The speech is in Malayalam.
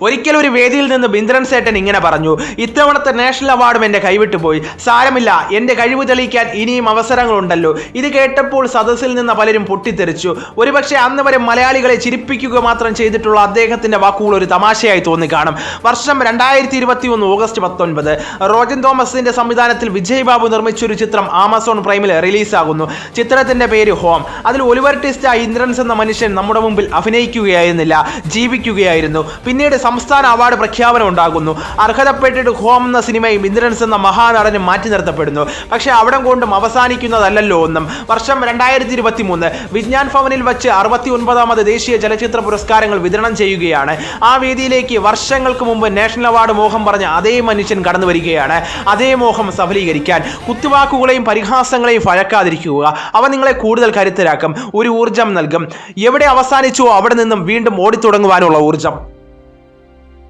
ഒരിക്കലും ഒരു വേദിയിൽ നിന്ന് ഇന്ദ്രൻ സേട്ടൻ ഇങ്ങനെ പറഞ്ഞു, ഇത്തവണത്തെ നാഷണൽ അവാർഡും എന്റെ കൈവിട്ടു പോയി, സാരമില്ല, എന്റെ കഴിവ് തെളിയിക്കാൻ ഇനിയും അവസരങ്ങളുണ്ടല്ലോ. ഇത് കേട്ടപ്പോൾ സദസ്സിൽ നിന്ന് പലരും പൊട്ടിത്തെറിച്ചു. ഒരുപക്ഷെ അന്ന് വരെ മലയാളികളെ ചിരിപ്പിക്കുക മാത്രം ചെയ്തിട്ടുള്ള അദ്ദേഹത്തിന്റെ വാക്കുകൾ ഒരു തമാശയായി തോന്നിക്കാണും. വർഷം 2021 ഓഗസ്റ്റ് 19 റോജൻ തോമസിന്റെ സംവിധാനത്തിൽ വിജയ് ബാബു നിർമ്മിച്ചൊരു ചിത്രം ആമസോൺ പ്രൈമിൽ റിലീസാകുന്നു. ചിത്രത്തിന്റെ പേര് ഹോം. അതിൽ ഒലിവർ ട്വിസ്റ്റ് ഇന്ദ്രൻസ് എന്ന മനുഷ്യൻ നമ്മുടെ മുമ്പിൽ അഭിനയിക്കുകയായിരുന്നില്ല, ജീവിക്കുകയായിരുന്നു. പിന്നീട് സംസ്ഥാന അവാർഡ് പ്രഖ്യാപനം ഉണ്ടാകുന്നു. അർഹതപ്പെട്ടിട്ട് ഹോം എന്ന സിനിമയും ഇന്ദ്രൻസ് എന്ന മഹാനടനും മാറ്റി നിർത്തപ്പെടുന്നു. പക്ഷെ അവിടം കൊണ്ടും അവസാനിക്കുന്നതല്ലോ ഒന്നും. വർഷം 2023 വിജ്ഞാൻ ഭവനിൽ വെച്ച് 69ാമത് ദേശീയ ചലച്ചിത്ര പുരസ്കാരങ്ങൾ വിതരണം ചെയ്യുകയാണ്. ആ വേദിയിലേക്ക് വർഷങ്ങൾക്ക് മുമ്പ് നാഷണൽ അവാർഡ് മോഹം പറഞ്ഞ അതേ മനുഷ്യൻ കടന്നു വരികയാണ്. അതേ മോഹം സഫലീകരിക്കാൻ കുത്തുവാക്കുകളെയും പരിഹാസങ്ങളെയും ഭയക്കാതിരിക്കുക. അവ നിങ്ങളെ കൂടുതൽ കരുത്തരാക്കും, ഒരു ഊർജം നൽകും. എവിടെ അവസാനിച്ചോ അവിടെ നിന്നും വീണ്ടും ഓടിത്തുടങ്ങുവാനുള്ള ഊർജം.